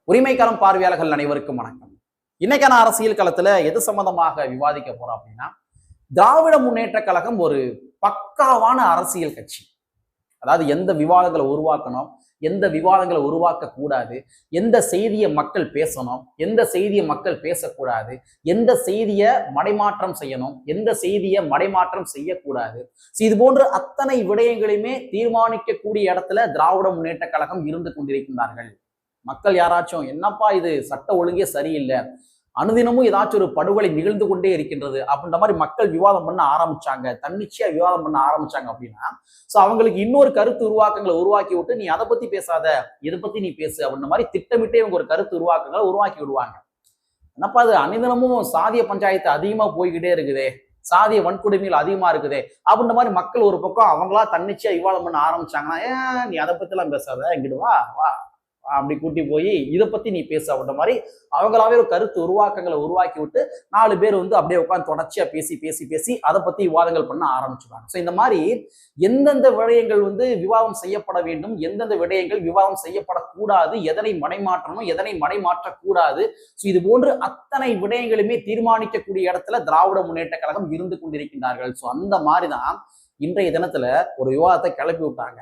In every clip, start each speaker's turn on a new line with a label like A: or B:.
A: உரிமைக்களம் பார்வையாளர்கள் அனைவருக்கும் வணக்கம். இன்னைக்கான அரசியல் களத்துல எது சம்பந்தமாக விவாதிக்க போறோம் அப்படின்னா, திராவிட முன்னேற்ற கழகம் ஒரு பக்காவான அரசியல் கட்சி. அதாவது எந்த விவாதங்களை உருவாக்கணும், எந்த விவாதங்களை உருவாக்க கூடாது, எந்த செய்தியை மக்கள் பேசணும், எந்த செய்தியை மக்கள் பேசக்கூடாது, எந்த செய்தியை மடைமாற்றம் செய்யணும், எந்த செய்தியை மடைமாற்றம் செய்யக்கூடாது, இது போன்ற அத்தனை விடயங்களையுமே தீர்மானிக்கக்கூடிய இடத்துல திராவிட முன்னேற்ற கழகம் இருந்து கொண்டிருக்கின்றார்கள். மக்கள் யாராச்சும் என்னப்பா இது சட்ட ஒழுங்கே சரியில்லை, அனுதினமும் ஏதாச்சும் ஒரு படுகொலை நிகழ்ந்து கொண்டே இருக்கின்றது அப்படின்ற மாதிரி மக்கள் விவாதம் பண்ண ஆரம்பிச்சாங்க, தன்னிச்சையா விவாதம் பண்ண ஆரம்பிச்சாங்க அப்படின்னா, சோ அவங்களுக்கு இன்னொரு கருத்து உருவாக்கங்களை உருவாக்கி விட்டு நீ அதை பத்தி பேசாத, இதை பத்தி நீ பேசு அப்படின்ற மாதிரி திட்டமிட்டே இவங்க ஒரு கருத்து உருவாக்கங்களை உருவாக்கி விடுவாங்க. என்னப்பா அது அனுதினமும் சாதிய பஞ்சாயத்து அதிகமா போய்கிட்டே இருக்குதே, சாதிய வன்கொடுமைகள் அதிகமா இருக்குதே அப்படின்ற மாதிரி மக்கள் ஒரு பக்கம் அவங்களா தன்னிச்சையா விவாதம் பண்ண ஆரம்பிச்சாங்கன்னா, ஏன் நீ அதை பத்தி எல்லாம் பேசாத, இங்கிட்டு வா வா அப்படி கூட்டி போய் இதை பத்தி நீ பேச அப்படின்ற மாதிரி அவங்களாவே ஒரு கருத்து உருவாக்கங்களை உருவாக்கி விட்டு 4 பேர் அப்படியே உட்காந்து தொடர்ச்சியா பேசி பேசி பேசி அதை பத்தி விவாதங்கள் பண்ண ஆரம்பிச்சுட்டாங்க. ஸோ இந்த மாதிரி எந்தெந்த விடயங்கள் விவாதம் செய்யப்பட வேண்டும், எந்தெந்த விடயங்கள் விவாதம் செய்யப்படக்கூடாது, எதனை மடைமாற்றணும், எதனை மடைமாற்றக்கூடாது, ஸோ இது போன்று அத்தனை விடயங்களுமே தீர்மானிக்கக்கூடிய இடத்துல திராவிட முன்னேற்ற கழகம் இருந்து கொண்டிருக்கின்றார்கள். ஸோ அந்த மாதிரிதான் இன்றைய தினத்துல ஒரு விவாதத்தை கிளப்பி விட்டாங்க.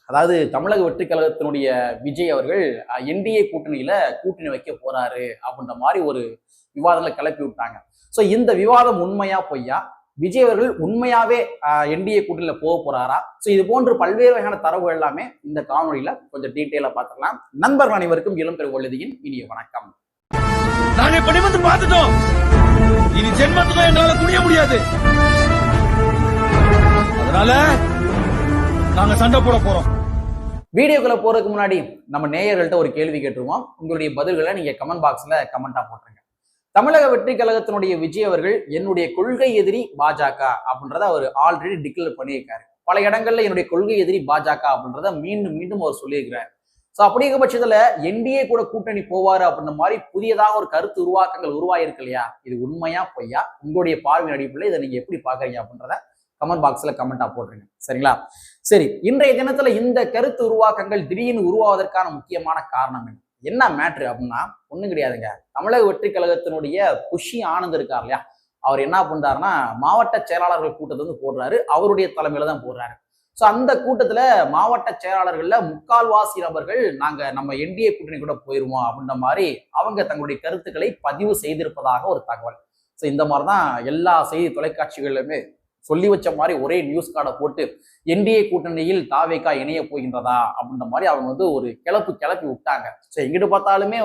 A: அதாவது தமிழக வெற்றி கழகத்தினுடைய விஜய் அவர்கள் என்டிஏ கூட்டணி வைக்க போறாரு அப்படின்ற மாதிரி ஒரு விவாதங்களை கிளப்பி விட்டாங்க. ஸோ இந்த விவாதம் உண்மையா பொய்யா, விஜய் அவர்கள் உண்மையாவே என்டிஏ கூட்டணியில போக போறாரா, ஸோ இது போன்று பல்வேறு வகையான தரவுகள் எல்லாமே இந்த காணொலியில கொஞ்சம் டீட்டெயிலா பார்த்துக்கலாம். நண்பர்கள் அனைவருக்கும் இளம் பெரு ஒழுதியின் இனிய வணக்கம்.
B: நாங்க படிமத்து பார்த்துட்டோம், இனி ஜென்மத்துக்கும் எங்களால குடிய முடியாது, அதனால நாங்க சண்டை போட போறோம்.
A: வீடியோக்குள்ள போறதுக்கு முன்னாடி நம்ம நேயர்கள்ட்ட ஒரு கேள்வி கேட்டுருவோம். உங்களுடைய பதில்களை நீங்க கமெண்ட் பாக்ஸ்ல கமெண்டா போட்டுருங்க. தமிழக வெற்றி கழகத்தினுடைய விஜய் அவர்கள் என்னுடைய கொள்கை எதிரி பாஜக அப்படின்றத அவர் ஆல்ரெடி டிக்ளேர் பண்ணியிருக்காரு. பல இடங்கள்ல என்னுடைய கொள்கை எதிரி பாஜக அப்படின்றத மீண்டும் மீண்டும் அவர் சொல்லியிருக்கிறார். ஸோ அப்படிங்கிற பட்சத்துல என்டிஏ கூட கூட்டணி போவாரு அப்படின்ற மாதிரி புதியதாக ஒரு கருத்து உருவாக்கங்கள் உருவாயிருக்கு இல்லையா, இது உண்மையா பொய்யா, உங்களுடைய பார்வை அடிப்படையில் இதை நீங்க எப்படி பாக்குறீங்க அப்படின்றத கமெண்ட் பாக்ஸ்ல கமெண்டா போடுறீங்க. சரிங்களா? சரி, இன்றைய தினத்துல இந்த கருத்து உருவாக்கங்கள் திடீர்னு உருவாவதற்கான முக்கியமான காரணம் என்ன மேட்ரு அப்படின்னா ஒண்ணும் கிடையாதுங்க. தமிழக வெற்றி கழகத்தினுடைய புஷி ஆனந்த் இருக்கார் இல்லையா, அவர் என்ன பண்றாருன்னா மாவட்ட செயலாளர்கள் கூட்டத்தை போடுறாரு, அவருடைய தலைமையில தான் போடுறாரு. ஸோ அந்த கூட்டத்துல மாவட்ட செயலாளர்கள்ல முக்கால்வாசி நபர்கள் நம்ம என்டிஏ கூட்டணி கூட போயிருவோம் அப்படின்ற மாதிரி அவங்க தங்களுடைய கருத்துக்களை பதிவு செய்திருப்பதாக ஒரு தகவல். ஸோ இந்த மாதிரிதான் எல்லா செய்தி தொலைக்காட்சிகளிலுமே சொல்லி வச்ச மாதிரி ஒரே நியூஸ் கார்டை போட்டு என்டிஏ கூட்டணியில் தாவேகா இணைய போகின்றதா அப்படின்ற மாதிரி அவங்க ஒரு கிளப்பி விட்டாங்க. ஸோ எங்கிட்ட பார்த்தாலுமே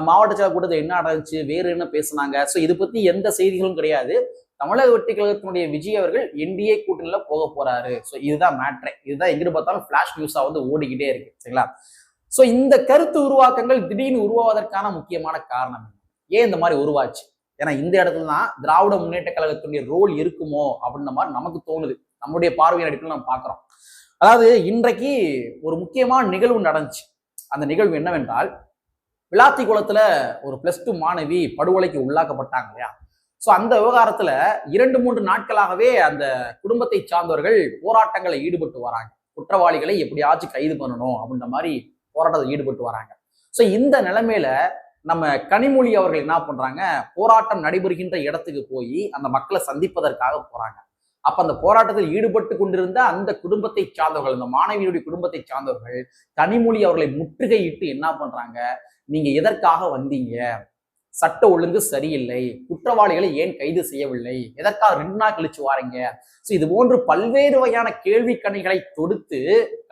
A: மாவட்ட செயலர் கூட்டத்தில் என்ன நடந்துச்சு, வேறு என்ன பேசுனாங்க, ஸோ இது பத்தி எந்த செய்திகளும் கிடையாது. தமிழக வெற்றி கழகத்தினுடைய விஜய் அவர்கள் என்டிஏ கூட்டணியில போக போறாரு, ஸோ இதுதான் மேட்ரே, இதுதான் எங்கிட்ட பார்த்தாலும் பிளாஷ் நியூஸா ஓடிக்கிட்டே இருக்கு. சரிங்களா? ஸோ இந்த கருத்து உருவாக்கங்கள் திடீர்னு உருவாவதற்கான முக்கியமான காரணம் ஏன் இந்த மாதிரி உருவாச்சு? ஏன்னா இந்த இடத்துல தான் திராவிட முன்னேற்ற கழகத்துடைய ரோல் இருக்குமோ அப்படின்ற மாதிரி நமக்கு தோணுது, நம்முடைய பார்வையின் அடிப்படையில் நம்ம பார்க்கிறோம். அதாவது இன்றைக்கு ஒரு முக்கியமான நிகழ்வு நடந்துச்சு. அந்த நிகழ்வு என்னவென்றால், விளாத்திக்குளத்துல ஒரு +2 மாணவி படுகொலைக்கு உள்ளாக்கப்பட்டாங்க இல்லையா. ஸோ அந்த விவகாரத்துல 2-3 நாட்களாகவே அந்த குடும்பத்தை சார்ந்தவர்கள் போராட்டங்களை ஈடுபட்டு வராங்க. குற்றவாளிகளை எப்படியாச்சும் கைது பண்ணணும் அப்படின்ற மாதிரி போராட்டத்தில் ஈடுபட்டு வராங்க. ஸோ இந்த நிலைமையில நம்ம கனிமொழி அவர்கள் என்ன பண்றாங்க, போராட்டம் நடைபெறுகின்ற இடத்துக்கு போய் அந்த மக்களை சந்திப்பதற்காக போறாங்க. அப்ப அந்த போராட்டத்தில் ஈடுபட்டு கொண்டிருந்த அந்த குடும்பத்தை சார்ந்தவர்கள், அந்த மாணவியுடைய குடும்பத்தை சார்ந்தவர்கள் கனிமொழி அவர்களை முற்றுகையிட்டு என்ன பண்றாங்க, நீங்க எதற்காக வந்தீங்க, சட்ட ஒழுங்கு சரியில்லை, குற்றவாளிகளை ஏன் கைது செய்யவில்லை, எதற்காக 2 நாள் கழிச்சு வாரீங்க, ஸோ இது போன்று பல்வேறு வகையான கேள்வி கணைகளை தொடுத்து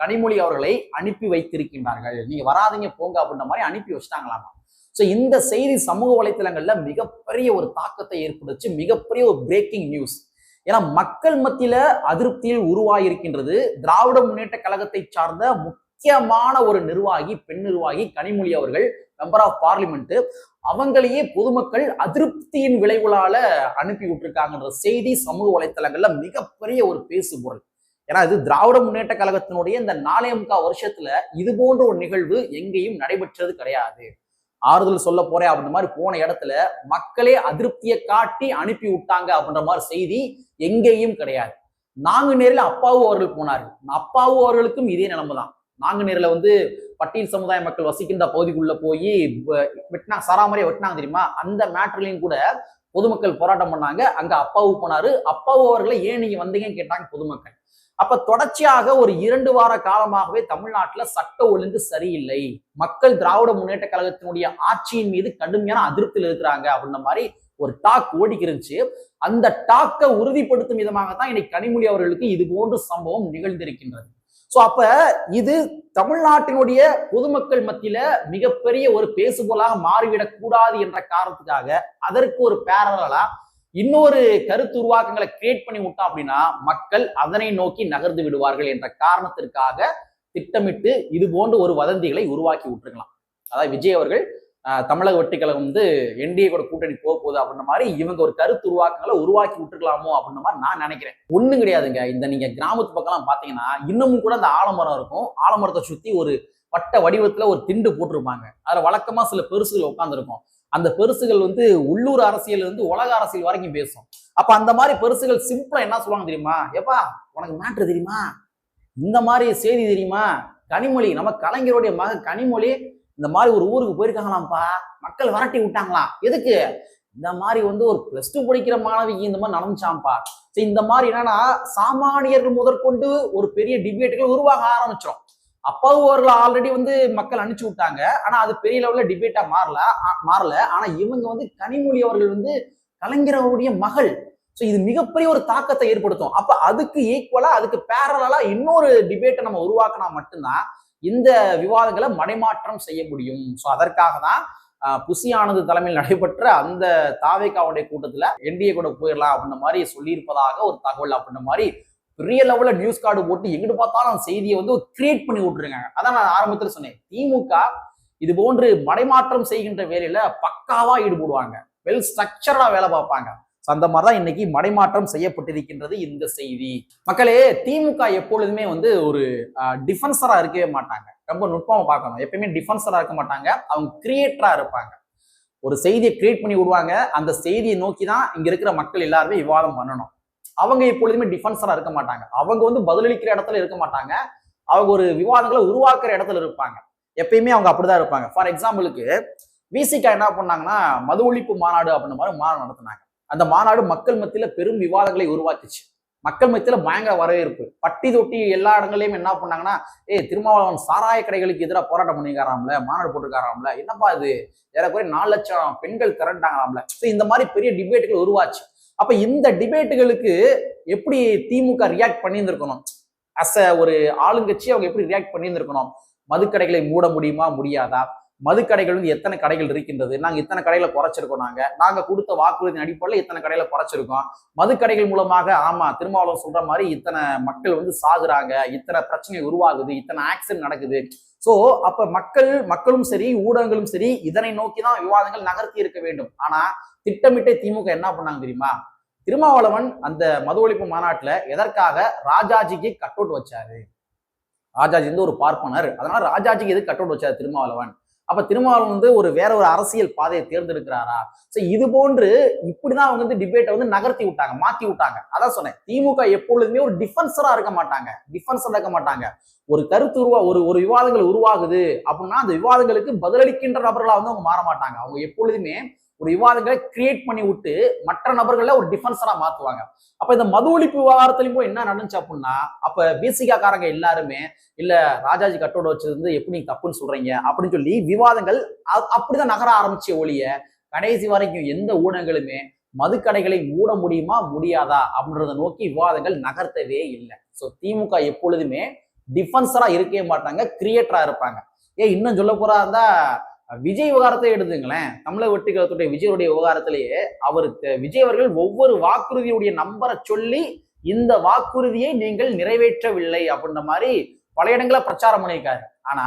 A: கனிமொழி அவர்களை அனுப்பி வைத்திருக்கின்றார்கள். நீங்க வராதிங்க போங்க அப்படின்ற மாதிரி அனுப்பி வச்சுட்டாங்களாமா. ஸோ இந்த செய்தி சமூக வலைத்தளங்கள்ல மிகப்பெரிய ஒரு தாக்கத்தை ஏற்படுச்சு, மிகப்பெரிய ஒரு பிரேக்கிங் நியூஸ். ஏன்னா மக்கள் மத்தியில அதிருப்தியில் உருவாகியிருக்கின்றது. திராவிட முன்னேற்ற கழகத்தை சார்ந்த முக்கியமான ஒரு நிர்வாகி, பெண் நிர்வாகி கனிமொழி அவர்கள், மெம்பர் ஆஃப் பார்லிமெண்ட், அவங்களையே பொதுமக்கள் அதிருப்தியின் விளைவுகளால அனுப்பி விட்டுருக்காங்கன்ற செய்தி சமூக வலைத்தளங்கள்ல மிகப்பெரிய ஒரு பேசுபொருள். ஏன்னா இது திராவிட முன்னேற்ற கழகத்தினுடைய இந்த 4.25 வருஷத்துல இது போன்ற ஒரு நிகழ்வு எங்கேயும் நடைபெற்றது கிடையாது. ஆறுதல் சொல்ல போறேன் அப்படின்ற மாதிரி போன இடத்துல மக்களே அதிருப்தியை காட்டி அனுப்பி விட்டாங்க அப்படின்ற மாதிரி செய்தி எங்கேயும் கிடையாது. நாங்குநேரில் அப்பாவு அவர்கள் போனார்கள், அப்பாவு அவர்களுக்கும் இதே நிலைமை தான். நாங்குநேரில் பட்டியல் சமுதாய மக்கள் வசிக்கின்ற பகுதிக்குள்ள போய் வெட்டினா சராமரியா வெட்டினாங்க தெரியுமா, அந்த மேட்டர்லையும் கூட பொதுமக்கள் போராட்டம் பண்ணாங்க. அங்க அப்பாவு போனாரு. அப்பாவு அவர்களை ஏன் நீங்க வந்தீங்கன்னு கேட்டாங்க பொதுமக்கள். அப்ப தொடர்ச்சியாக ஒரு 2 வார காலமாகவே தமிழ்நாட்டுல சட்ட ஒழுங்கு சரியில்லை, மக்கள் திராவிட முன்னேற்ற கழகத்தினுடைய ஆட்சியின் மீது கடுமையான அதிருப்தியில் இருக்கிறாங்க அப்படின்ற மாதிரி ஒரு டாக் ஓடிக்கு இருந்துச்சு. அந்த டாக்கை உறுதிப்படுத்தும் விதமாகத்தான் இன்னைக்கு கனிமொழி அவர்களுக்கு இது போன்ற சம்பவம் நிகழ்ந்திருக்கின்றது. சோ அப்ப இது தமிழ்நாட்டினுடைய பொதுமக்கள் மத்தியில மிகப்பெரிய ஒரு பேசுபொருளாக மாறிவிடக் கூடாது என்ற காரணத்துக்காக அதற்கு ஒரு பேரலா இன்னொரு கருத்து உருவாக்கங்களை கிரியேட் பண்ணி விட்டோம் அப்படின்னா மக்கள் அதனை நோக்கி நகர்ந்து விடுவார்கள் என்ற காரணத்திற்காக திட்டமிட்டு இது போன்ற ஒரு வதந்திகளை உருவாக்கி விட்டுருக்கலாம். அதாவது விஜய் அவர்கள் தமிழக வெற்றிக்கழகம் என்டிஏ கூட கூட்டணி போக போகுது அப்படின்ற மாதிரி இவங்க ஒரு கருத்து உருவாக்கங்களை உருவாக்கி விட்டுருக்கலாமோ அப்படின்ற மாதிரி நான் நினைக்கிறேன். ஒண்ணும் கிடையாதுங்க. இந்த நீங்க கிராமத்து பக்கம்லாம் பாத்தீங்கன்னா இன்னமும் கூட அந்த ஆலமரம் இருக்கும். ஆலமரத்தை சுத்தி ஒரு வட்ட வடிவத்துல ஒரு திண்டு போட்டிருப்பாங்க. அதுல வழக்கமா சில பெருசுகள் உட்காந்துருக்கும். அந்த பெருசுகள் உள்ளூர் அரசியல் உலக அரசியல் வரைக்கும் பேசும். அப்ப அந்த மாதிரி பெருசுகள் சிம்பிளா என்ன சொல்லுவாங்க தெரியுமா, எப்பா உனக்கு மேட்ரு தெரியுமா, இந்த மாதிரி செய்தி தெரியுமா, கனிமொழி நம்ம கலைஞருடைய மக கனிமொழி இந்த மாதிரி ஒரு ஊருக்கு போயிருக்காங்களாம்ப்பா, மக்கள் விரட்டி விட்டாங்களாம், எதுக்கு இந்த மாதிரி ஒரு +2 படிக்கிற மாணவிக்கு இந்த மாதிரி நடந்துச்சாம்பா. இந்த மாதிரி என்னன்னா சாமானியர்கள் முதற்கொண்டு ஒரு பெரிய டிபேட்டுகள் உருவாக ஆரம்பிச்சோம். அப்பாவும் அவர்கள் ஆல்ரெடி மக்கள் அனுப்பிச்சு விட்டாங்க. ஆனா அது பெரிய லெவல்ல டிபேட்டா மாறல. ஆனா இவங்க கனிமொழி அவர்கள் கலைஞருடைய மகள். சோ இது மிகப்பெரிய ஒரு தாக்கத்தை ஏற்படுத்தும். அப்ப அதுக்கு ஈக்குவலா அதுக்கு பேரலா இன்னொரு டிபேட்டை நம்ம உருவாக்கினா மட்டும்தான் இந்த விவாதங்களை மடைமாற்றம் செய்ய முடியும். சோ அதற்காக தான் புசி ஆனந்த் தலைமையில் நடைபெற்ற அந்த தாவேகாவுடைய கூட்டத்துல என்டிஏ கூட போயிடலாம் அப்படின்ற மாதிரி சொல்லியிருப்பதாக ஒரு தகவல் அப்படின்ற மாதிரி பெரிய லெவல்ல நியூஸ் கார்டு போட்டு எங்கிட்டு பார்த்தாலும் அந்த செய்தியை கிரியேட் பண்ணி விட்டுருங்க. அதான் நான் ஆரம்பத்தில் சொன்னேன், திமுக இது போன்று மடைமாற்றம் செய்கின்ற வேலையில பக்காவா ஈடுபடுவாங்க, வெல் ஸ்ட்ரக்சரா வேலை பார்ப்பாங்க. அந்த மாதிரிதான் இன்னைக்கு மடைமாற்றம் செய்யப்பட்டிருக்கின்றது இந்த செய்தி. மக்களே, திமுக எப்பொழுதுமே ஒரு டிஃபென்சரா இருக்கவே மாட்டாங்க. ரொம்ப நுட்பமா பார்க்கணும். எப்பயுமே டிஃபென்சரா இருக்க மாட்டாங்க, அவங்க கிரியேட்டரா இருப்பாங்க. ஒரு செய்தியை கிரியேட் பண்ணி விடுவாங்க. அந்த செய்தியை நோக்கி தான் இங்க இருக்கிற மக்கள் எல்லாருமே விவாதம் பண்ணணும். அவங்க எப்பொழுதுமே டிஃபென்சரா இருக்க மாட்டாங்க. அவங்க பதிலளிக்கிற இடத்துல இருக்க மாட்டாங்க. அவங்க ஒரு விவாதங்களை உருவாக்குற இடத்துல இருப்பாங்க. எப்பயுமே அவங்க அப்படிதான் இருப்பாங்க. ஃபார் எக்ஸாம்பிளுக்கு விசிகா என்ன பண்ணாங்கன்னா மது ஒழிப்பு மாநாடு அப்படின்ற மாதிரி மாநாடு நடத்தினாங்க. அந்த மாநாடு மக்கள் மத்தியில பெரும் விவாதங்களை உருவாக்குச்சு. மக்கள் மத்தியில பயங்கர வரவேற்பு. பட்டி தொட்டி எல்லா இடங்களையும் என்ன பண்ணாங்கன்னா, திருமாவளவன் சாராய கடைகளுக்கு எதிராக போராட்டம் பண்ணிக்காராம்ல, மாநாடு போட்டுக்காராம்ல, என்னப்பா இது ஏறக்குறைய 4 லட்சம் பெண்கள் திரண்டாங்களாம்ல. இந்த மாதிரி பெரிய டிபேட்டுகள் உருவாச்சு. அப்ப இந்த டிபேட்டுகளுக்கு எப்படி திமுக ரியாக்ட் பண்ணியிருந்திருக்கணும், அஸ் ஒரு ஆளுங்கட்சி அவங்க எப்படி ரியாக்ட் பண்ணியிருந்திருக்கணும்? மதுக்கடைகளை மூட முடியுமா, முடியாதா? மதுக்கடைகள் எத்தனை கடைகள் இருக்கின்றது, நாங்க இத்தனை கடைகளை குறைச்சிருக்கோம், நாங்க கொடுத்த வாக்குறுதியின் அடிப்படையில் இத்தனை கடைகளை குறைச்சிருக்கோம். மதுக்கடைகள் மூலமாக ஆமா திருமாவளவன் சொல்ற மாதிரி இத்தனை மக்கள் சாகுறாங்க, இத்தனை பிரச்சனை உருவாகுது, இத்தனை ஆக்சிடென்ட் நடக்குது. சோ அப்ப மக்களும் சரி ஊடகங்களும் சரி இதனை நோக்கிதான் விவாதங்கள் நகர்த்தி இருக்க வேண்டும். ஆனா திட்டமிட்டே திமுக என்ன பண்ணாங்க தெரியுமா? திருமாவளவன் அந்த மது ஒழிப்பு மாநாட்டுல எதற்காக ராஜாஜிக்கு கட் அவுட் வச்சாரு? ராஜாஜி ஒரு பார்ப்பனர், அதனால ராஜாஜிக்கு எது கட் அவுட் வச்சாரு திருமாவளவன்? அப்ப திருமாவளவன் ஒரு வேற ஒரு அரசியல் பாதையை தேர்ந்தெடுக்கிறாரா? சோ இது போன்று இப்படிதான் அவங்க டிபேட்டை நகர்த்தி விட்டாங்க, மாத்தி விட்டாங்க. அதான் சொன்னேன், திமுக எப்பொழுதுமே ஒரு டிஃபென்சரா இருக்க மாட்டாங்க. ஒரு கருத்து ஒரு விவாதங்கள் உருவாகுது அப்படின்னா அந்த விவாதங்களுக்கு பதிலளிக்கின்ற நபர்களா அவங்க மாற மாட்டாங்க. அவங்க எப்பொழுதுமே ஒரு விவாதங்களை கிரியேட் பண்ணி விட்டு மற்ற நபர்களை ஒரு டிஃபென்சரா மாத்துவாங்க. அப்ப இந்த மது ஒழிப்பு விவகாரத்திலும் போய் என்ன நடந்துச்சு அப்படின்னா, அப்ப பிசிகா காரங்க எல்லாருமே இல்ல ராஜாஜி கட்டோட வச்சது எப்படி நீங்க தப்புன்னு சொல்றீங்க அப்படின்னு சொல்லி விவாதங்கள் அப்படிதான் நகர ஆரம்பிச்ச ஒழிய கடைசி வரைக்கும் எந்த ஊடகங்களுமே மதுக்கடைகளை மூட முடியுமா முடியாதா அப்படின்றத நோக்கி விவாதங்கள் நகர்த்தவே இல்லை. சோ திமுக எப்பொழுதுமே டிஃபென்சரா இருக்கவே மாட்டாங்க, கிரியேட்டரா இருப்பாங்க. இன்னும் சொல்ல போறா இருந்தா விஜய் விவகாரத்தை எடுத்துங்களேன். தமிழக வெற்றிக்கழகத்துடைய விஜயுடைய விவகாரத்திலேயே விஜய் அவர்கள் ஒவ்வொரு வாக்குறுதியுடைய நம்பரை சொல்லி இந்த வாக்குறுதியை நீங்கள் நிறைவேற்றவில்லை அப்படின்ற மாதிரி பல இடங்களை பிரச்சாரம் பண்ணியிருக்காரு. ஆனா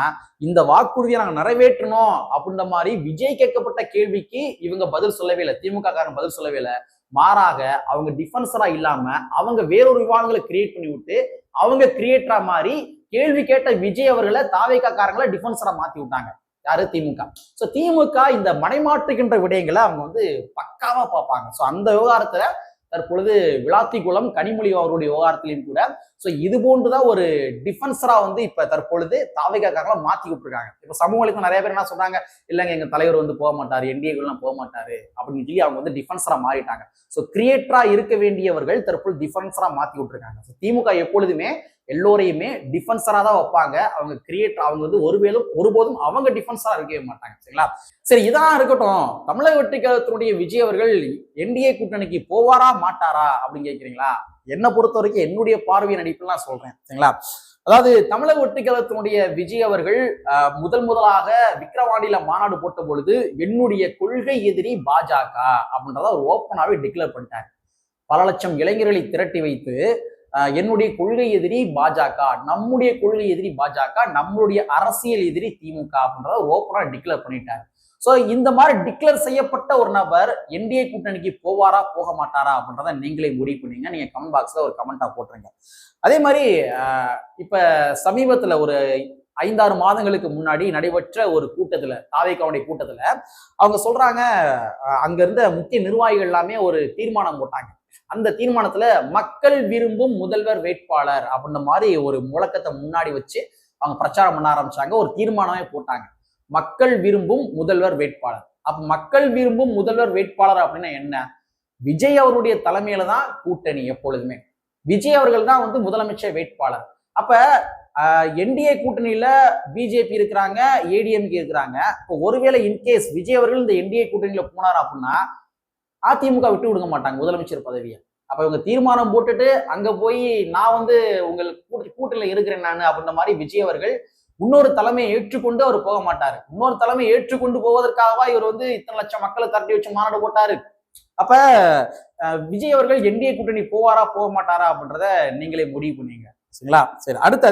A: இந்த வாக்குறுதியை நாங்க நிறைவேற்றணும் அப்படின்ற மாதிரி விஜய் கேட்கப்பட்ட கேள்விக்கு இவங்க பதில் சொல்லவே இல்லை, திமுக காரன் பதில் சொல்லவே இல்லை. மாறாக அவங்க டிஃபென்சரா இல்லாம அவங்க வேறொரு விவாதங்களை கிரியேட் பண்ணி விட்டு அவங்க கிரியேட்டரா மாதிரி கேள்வி கேட்ட விஜய் அவர்களை தாவேகா காரங்களை டிஃபென்சரா மாத்தி விட்டாங்க. யாரு? திமுக. சோ திமுக இந்த மடைமாற்றுகின்ற விடயங்களை அவங்க பக்காவா பார்ப்பாங்க. சோ அந்த விவகாரத்துல தற்பொழுது விளாத்திக்குளம் கனிமொழி அவருடைய விவகாரத்திலையும் கூட. ஸோ இது போன்றுதான் ஒரு டிஃபென்சரா வந்து இப்ப தற்பொழுது தாவேகாக்காரங்கள மாத்தி விட்டுருக்காங்க. இப்ப சமூக வலைத்தளம் நிறைய பேர் என்ன சொல்றாங்க, இல்லைங்க எங்க தலைவர் வந்து போக மாட்டாரு, என்டிஏக்கெல்லாம் போக மாட்டாரு அப்படின்னு சொல்லி அவங்க வந்து டிஃபென்சரா மாறிட்டாங்க. ஸோ கிரியேட்டரா இருக்க வேண்டியவர்கள் தற்போது டிஃபென்சரா மாத்தி விட்டுருக்காங்க. திமுக எப்பொழுதுமே எல்லோரையுமே டிஃபென்சரா தான் வைப்பாங்க. அவங்க கிரியேட்டர் அவங்க வந்து ஒருபோதும் அவங்க டிஃபென்சரா இருக்கவே மாட்டாங்க. சரிங்களா? சரி, இதான் இருக்கட்டும். தமிழக வெற்றிக் கழகத்தினுடைய விஜய் அவர்கள் என்டிஏ கூட்டணிக்கு போவாரா மாட்டாரா அப்படின்னு கேட்கிறீங்களா? என்னை பொறுத்த வரைக்கும் என்னுடைய பார்வையின் அடிப்பில் நான் சொல்றேன். சரிங்களா? அதாவது தமிழக வெற்றிக் கழகத்தினுடைய விஜய் அவர்கள் முதலாக விக்கிரவாண்டியில மாநாடு போட்ட பொழுது என்னுடைய கொள்கை எதிரி பாஜக அப்படின்றத ஒரு ஓப்பனாவே டிக்ளேர் பண்ணிட்டார். பல லட்சம் இளைஞர்களை திரட்டி வைத்து என்னுடைய கொள்கை எதிரி பாஜக, நம்முடைய கொள்கை எதிரி பாஜக, நம்மளுடைய அரசியல் எதிரி திமுக அப்படின்றத ஓப்பனா டிக்ளேர் பண்ணிட்டார். சோ இந்த மாதிரி டிக்ளேர் செய்யப்பட்ட ஒரு நபர் என்டிஏ கூட்டணிக்கு போவாரா போக மாட்டாரா அப்படின்றத நீங்களே முடிவு பண்ணீங்க. நீங்க கமெண்ட் பாக்ஸ்ல ஒரு கமெண்டா போட்டுருங்க. அதே மாதிரி இப்ப சமீபத்துல ஒரு 5-6 மாதங்களுக்கு முன்னாடி நடைபெற்ற ஒரு கூட்டத்துல, தாவேகாவுடைய கூட்டத்துல அவங்க சொல்றாங்க, அங்க இருந்த முக்கிய நிர்வாகிகள் எல்லாமே ஒரு தீர்மானம் போட்டாங்க. அந்த தீர்மானத்துல மக்கள் விரும்பும் முதல்வர் வேட்பாளர் அப்படின்ற மாதிரி ஒரு முழக்கத்தை முன்னாடி வச்சு அவங்க பிரச்சாரம் பண்ண ஆரம்பிச்சாங்க. ஒரு தீர்மானமே போட்டாங்க, மக்கள் விரும்பும் முதல்வர் வேட்பாளர். அப்ப மக்கள் விரும்பும் முதல்வர் வேட்பாளர் அப்படின்னா என்ன? விஜய் அவருடைய தலைமையில தான் கூட்டணி. எப்பொழுதுமே விஜய் அவர்கள் தான் வந்து முதலமைச்சர் வேட்பாளர். அப்ப என்டிஏ கூட்டணியில பிஜேபி இருக்கிறாங்க, ஏடிஎம்கே இருக்கிறாங்க. இப்போ ஒருவேளை இன்கேஸ் விஜய் அவர்கள் இந்த என்டிஏ கூட்டணியில போனார் அப்படின்னா அதிமுக விட்டு விடுங்க மாட்டாங்க முதலமைச்சர் பதவியை. அப்ப இவங்க தீர்மானம் போட்டுட்டு அங்க போய் நான் வந்து உங்கள் கூட்டணியில இருக்கிறேன் நான் அப்படின்ற மாதிரி விஜய் அவர்கள் இன்னொரு தலைமையை ஏற்றுக்கொண்டு அவர் போக மாட்டாரு. இன்னொரு தலைமையை ஏற்றுக்கொண்டு போவதற்காகவா இவர் வந்து இத்தனை லட்சம் மக்களை திரட்டி வச்சு மாநாடு போட்டாரு? அப்ப விஜய் அவர்கள் என்டிஏ கூட்டணி போவாரா போக மாட்டாரா அப்படின்றத நீங்களே முடிவு பண்ணீங்க. சரிங்களா? சரி, அடுத்து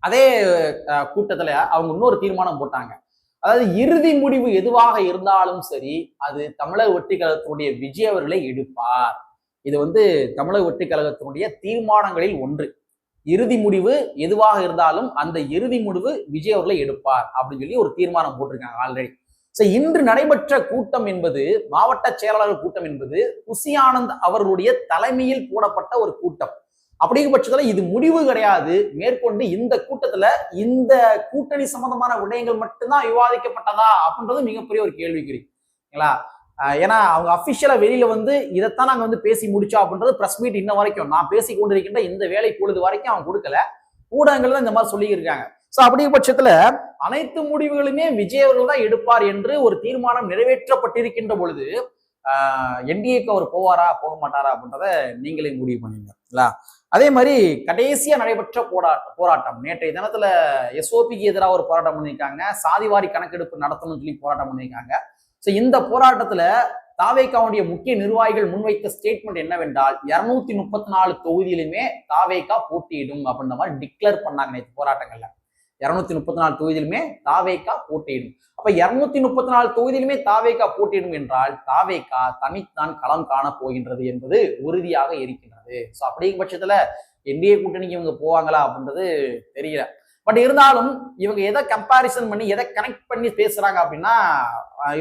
A: அதே கூட்டத்துல அவங்க இன்னொரு தீர்மானம் போட்டாங்க. அதாவது இறுதி முடிவு எதுவாக இருந்தாலும் சரி, அது தமிழக வெற்றிக் கழகத்தினுடைய விஜய் அவர்களை எடுப்பார். இது வந்து தமிழக வெற்றிக் கழகத்தினுடைய தீர்மானங்களில் ஒன்று. இறுதி முடிவு எதுவாக இருந்தாலும் அந்த இறுதி முடிவு விஜய் அவர்களை எடுப்பார் அப்படின்னு சொல்லி ஒரு தீர்மானம் போட்டிருக்காங்க ஆல்ரெடி. சோ இன்று நடைபெற்ற கூட்டம் என்பது, மாவட்ட செயலாளர் கூட்டம் என்பது புசி ஆனந்த் அவர்களுடைய தலைமையில் போடப்பட்ட ஒரு கூட்டம். அப்படிங்கிற பட்சத்துல இது முடிவு கிடையாது. மேற்கொண்டு இந்த கூட்டத்துல இந்த கூட்டணி சம்பந்தமான விடயங்கள் மட்டும்தான் விவாதிக்கப்பட்டதா அப்படின்றது மிகப்பெரிய ஒரு கேள்விக்குறிங்களா? ஏன்னா அவங்க அபிஷியலா வெளியில வந்து இதைத்தான் நாங்க வந்து பேசி முடிச்சோம் அப்படின்றது பிரஸ் மீட் இன்ன வரைக்கும் நான் பேசி கொண்டிருக்கின்ற இந்த வேலை பொழுது வரைக்கும் அவங்க கொடுக்கல. ஊடகங்கள் தான் இந்த மாதிரி சொல்லி இருக்காங்க. சோ அப்படிங்கிற பட்சத்துல அனைத்து முடிவுகளுமே விஜய் அவர்கள் தான் எடுப்பார் என்று ஒரு தீர்மானம் நிறைவேற்றப்பட்டிருக்கின்ற பொழுது என்டிஏக்கு அவர் போவாரா போக மாட்டாரா அப்படின்றத நீங்களே முடிவு பண்ணீங்களா? அதே மாதிரி கடைசியா நடைபெற்ற போராட்டம் நேற்றைய தினத்துல எஸ்ஓபிக்கு எதிராக ஒரு போராட்டம் பண்ணியிருக்காங்க. சாதிவாரி கணக்கெடுப்பு நடத்தணும்னு சொல்லி போராட்டம் பண்ணியிருக்காங்க. சோ இந்த போராட்டத்துல தாவேகாவுடைய முக்கிய நிர்வாகிகள் முன்வைத்த ஸ்டேட்மெண்ட் என்னவென்றால் 234 தொகுதியிலுமே தாவேகா போட்டியிடும் அப்படின்ற மாதிரி டிக்ளேர் பண்ணாங்க நேற்று போராட்டங்கள்ல. 234 தொகுதியிலுமே தாவேகா போட்டியிடும். அப்ப 234 தொகுதியிலுமே தாவேகா போட்டியிடும் என்றால் தாவேகா தனித்தான் களம் காண போகின்றது என்பது உறுதியாக இருக்கின்றது. சோ அப்படிங்கிற பட்சத்துல என்டிஏ கூட்டணிக்கு இவங்க போவாங்களா அப்படின்றது தெரியல. பட் இருந்தாலும் இவங்க எதை கம்பாரிசன் பண்ணி எதை கனெக்ட் பண்ணி பேசுறாங்க அப்படின்னா,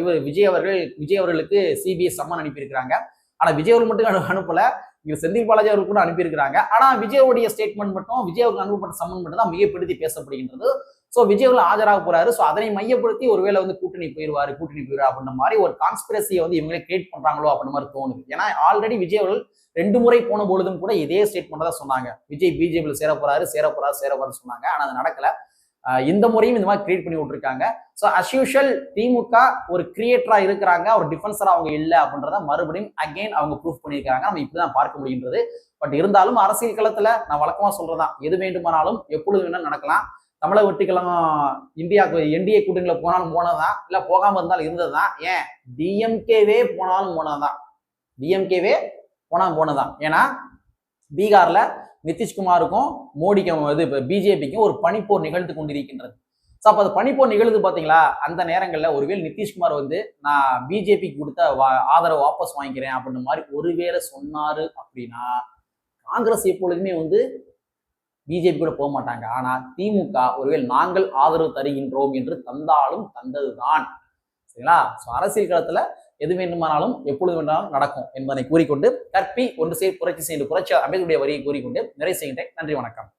A: இவர் விஜய் அவர்களுக்கு சிபிஐ சம்மன் அனுப்பியிருக்கிறாங்க. ஆனா விஜய் அவர்கள் மட்டும் அனுப்பல, இவர் செந்தில் பாலாஜி அவர்கள் கூட அனுப்பியிருக்கிறாங்க. ஆனா விஜயோடைய ஸ்டேட்மெண்ட் மட்டும், விஜய் அவர்கள் அனுப்பப்பட்ட சம்மன் மட்டும் தான் மிகப்படுத்தி பேசப்படுகின்றது. சோ விஜய் அவர்கள் ஆஜராக போறாரு. சோ அதனை மையப்படுத்தி ஒருவேளை வந்து கூட்டணி போயிருவாரு அப்படின்ற மாதிரி ஒரு கான்ஸ்பிரசியை வந்து இவங்களே கிரியேட் பண்றாங்களோ அப்படின்ற மாதிரி தோணுது. ஏன்னா ஆல்ரெடி விஜய் அவர்கள் 2 முறை போன பொழுதும் கூட இதே ஸ்டேட்மெண்ட் தான் சொன்னாங்க, விஜய் பிஜேபியில சேர போறாரு சொன்னாங்க. ஆனா அது நடக்கல. இந்த முறையும் இந்த மாதிரி கிரியேட் பண்ணி விட்டுருக்காங்க. ஸோ அஸ் யூஷுவல் திமுக ஒரு கிரியேட்டரா இருக்கிறாங்க, ஒரு டிஃபென்சரா அவங்க இல்லை அப்படின்றத மறுபடியும் அகைன் அவங்க ப்ரூஃப் பண்ணியிருக்காங்க. நம்ம இப்படிதான் பார்க்க முடிகின்றது. பட் இருந்தாலும் அரசியல் களத்துல நான் வழக்கமா சொல்றதான், எது வேண்டுமானாலும் எப்பொழுது வேணாலும் நடக்கலாம். தமிழக வெற்றிக் கழகம் என்டிஏ கூட்டணியில போனாலும் போனதுதான், இல்ல போகாம இருந்தாலும் இருந்ததுதான். ஏன் டிஎம்கேவே போனாலும் போனதான். ஏன்னா பீகார்ல நிதிஷ்குமாருக்கும் மோடிக்கும் பிஜேபிக்கும் ஒரு பனிப்போர் நிகழ்ந்து கொண்டிருக்கின்றது. ஸோ அப்போ அது பனிப்போர் நிகழ்ந்து பார்த்தீங்களா? அந்த நேரங்களில் ஒருவேளை நிதிஷ்குமார் வந்து நான் பிஜேபிக்கு கொடுத்த ஆதரவு வாபஸ் வாங்கிக்கிறேன் அப்படின்ற மாதிரி ஒருவேளை சொன்னாரு அப்படின்னா, காங்கிரஸ் எப்பொழுதுமே வந்து பிஜேபி கூட போக மாட்டாங்க. ஆனா திமுக ஒருவேளை நாங்கள் ஆதரவு தருகின்றோம் என்று தந்தாலும் தந்ததுதான். சரிங்களா? ஸோ அரசியல் களத்துல எது வேண்டுமானாலும் எப்பொழுது வேண்டாலும் நடக்கும் என்பதை கூறிக்கொண்டு கற்பி ஒன்று சேர் புரட்சி செய்து புரட்சி அமைதியுடைய வரியை கூறிக்கொண்டு நிறைவு செய்கின்றேன். நன்றி, வணக்கம்.